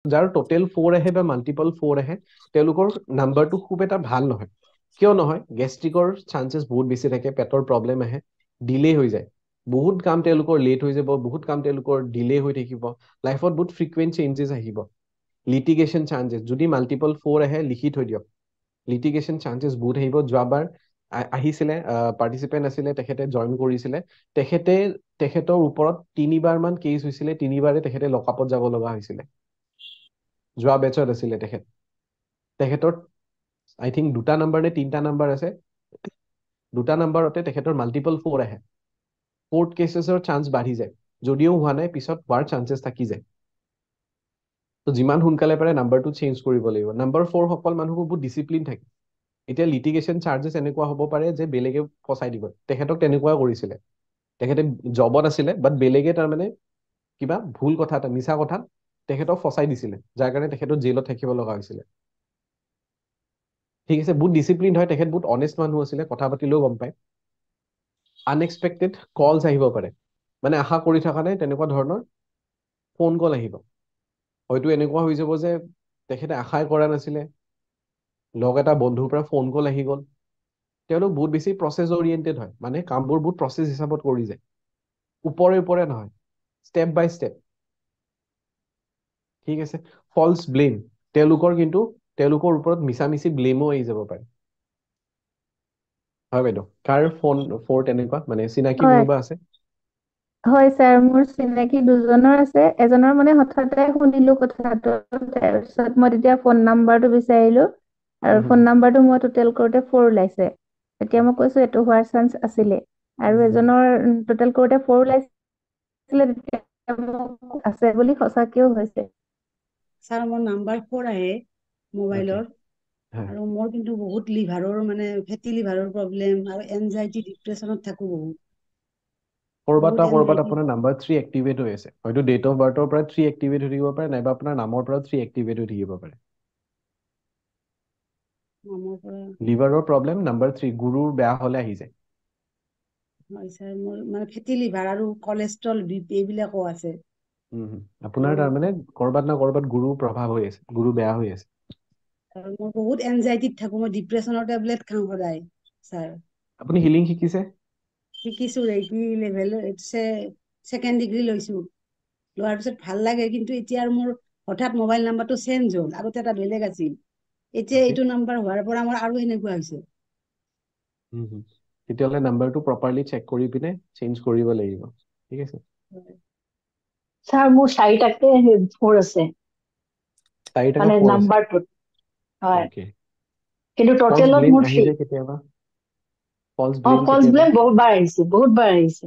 যাৰ টোটেল 4 আহে বা মাল্টিপল 4 আহে তেওঁলোকৰ নাম্বাৰটো খুব এটা ভাল নহয় কিয় নহয় গেষ্ট্ৰিকৰ চান্সেছ বহুত বেছি থাকে পেটৰ প্ৰব্লেম আহে ডিলে হৈ যায় বহুত কাম তেওঁলোকৰ লেট হৈ যাব বহুত কাম তেওঁলোকৰ ডিলে হৈ থাকিব লাইফত বহুত ফ্ৰিকুৱেণ্ট চেঞ্জেছ আহিব লিটিগেশ্যন চান্সেছ যদি মাল্টিপল 4 আহে লিখি থৈ দিয়ক লিটিগেশ্যন চান্সেছ বহুত আহিব যোৱাবাৰ আহিছিলে পাৰ্টিচিপেণ্ট আছিলে তেখেতে জইন কৰিছিলে তেখেতে তেখেতৰ ওপৰত 3বাৰ মান কেছ হৈছিলে 3বাৰে তেখেতে লকআপত যাব লগা হৈছিলে যোৱা বেচত আছিলে তেখেতৰ আই থিংক 2টা নাম্বাৰ নে 3টা নাম্বাৰ আছে 2টা নাম্বাৰতে তেখেতৰ মাল্টিপল 4 আহে কোৰ্ট কেছেছৰ চান্স বাঢ়ি যায় যদিও হোৱা নাই পিছত হোৱাৰ চান্সেছ থাকি যায় তো যিমান সোনকালে পাৰে নাম্বাৰটো চেঞ্জ কৰিব লাগিব নাম্বাৰ 4 সকল মানুহবোৰ বহুত ডিচিপ্লিন থাকে এতিয়া লিটিগেশ্যন চাৰ্জেছ এনেকুৱা হ'ব পাৰে যে বেলেগে ফচাই দিব তেখেতক তেনেকুৱা কৰিছিলে তেখেতে জবত আছিলে বাট বেলেগে তাৰমানে কিবা ভুল কথা এটা মিছা কথাত তেখেতক ফচাই দিছিলে যাৰ কাৰণে তেখেতক জেলত থাকিব লগা হৈছিলে ঠিক আছে বহুত ডিচিপ্লিন হয় তেখেত বহুত অনেষ্ট মানুহ আছিলে কথা পাতিলেও গম পায় আনএক্সপেক্টেড কলছ আহিব পাৰে মানে আশা কৰি থকা নাই তেনেকুৱা ধৰণৰ ফোন কল আহিব হয়তো এনেকুৱা হৈ যাব যে তেখেতে আশাই কৰা নাছিলে লগ এটা বন্ধুৰ পৰা ফোন কল আহি গ'ল তেওঁলোক বহুত বেছি প্ৰচেছ অৰিয়েণ্টেড হয় মানে কামবোৰ বহুত প্ৰচেছ হিচাপত কৰি যায় ওপৰে নহয় ষ্টেপ বাই ষ্টেপ ঠিক আছে ফলছ ব্লেম তেওঁলোকৰ ওপৰত মিছামিছি ব্লেমো আহি যাব পাৰে হয় বাইদেউ কাৰ ফোন 4 তেনেকুৱা মানে চিনাকি হয় কোনোবা আছে হয় ছাৰ মোৰ চিনাকি দুজনৰ আছে এজনৰ মানে হঠাতে শুনিলো কথাটো তাৰপিছত মই তেতিয়া ফোন নাম্বাৰটো বিচাৰিলো আৰু হুম, হুম, ফোন নাম্বাৰটো মই টোটেল কৰোঁতে 4 ওলাইছে তেতিয়া মই কৈছো এইটো হোৱাৰ চান্স আছিলে আৰু হুম, এজনৰ টোটেল কৰোঁতে 4 ওলাইছিলে তেতিয়া মোক আছে বুলি সঁচাকেও হৈছে। ছাৰ মোৰ নাম্বাৰ 4 আহে অকে মোবাইলৰ হয় আৰু মোৰ কিন্তু বহুত লিভাৰৰ মানে ফেটি লিভাৰৰ প্ৰব্লেম আৰু এনজাইটি ডিপ্ৰেছনত থাকো বহুত কৰবাত এনজাইটি আপোনাৰ নাম্বাৰ 3 এক্টিভেট হৈ আছে হয়তো ডেট অফ বাৰ্থৰ পৰা 3 এক্টিভেট হৈ থাকিব পাৰে নাইবা আপোনাৰ নামৰ পৰা 3 এক্টিভেট হৈ থাকিব পাৰে নামৰ পৰা লিভাৰৰ প্ৰব্লেম নাম্বাৰ 3 গুৰুৰ বেয়া হলে আহি যায় হয় ছাৰ মোৰ মানে ফেটি লিভাৰ আৰু কলেষ্ট্ৰল বিপি এইবিলাকো আছে আপোনাৰ আৰু তাৰমানে কৰবাত গুৰুৰ প্ৰভাৱ হৈ আছে গুৰু বেয়া হৈ আছে আৰু মই বহুত এনজাইটিত থাকো মই ডিপ্ৰেছনৰ টেবলেট খাওঁ সদায় ছাৰ আপুনি হিলিং শিকিছে শিকিছো ৰেইকি লেভেল ছেকেণ্ড ডিগ্ৰী লৈছো লোৱাৰ পিছত ভাল লাগে কিন্তু এতিয়া মোৰ হঠাৎ মোবাইল নাম্বাৰটো চেঞ্জ হ'ল আগতে এটা বেলেগ আছিল এতিয়া অকে এইটো নাম্বাৰ হোৱাৰ পৰা মোৰ আৰু এনেকুৱা হৈছে তেতিয়াহ'লে নাম্বাৰটো প্ৰপাৰলি চেক কৰি পিনে চেঞ্জ কৰিব লাগিব ঠিক আছে ছাৰ মোৰ 4টাকে 4 আছে 4টাকে মানে 4 আছে নাম্বাৰটোত হয় অকে কিন্তু ফলছ টোটেলত ব্লেম মোৰ আহি 3 যায় কেতিয়াবা ফলছ অ ব্লেম ফলছ কেতিয়াবা ব্লেম বহুত বাৰ আহিছে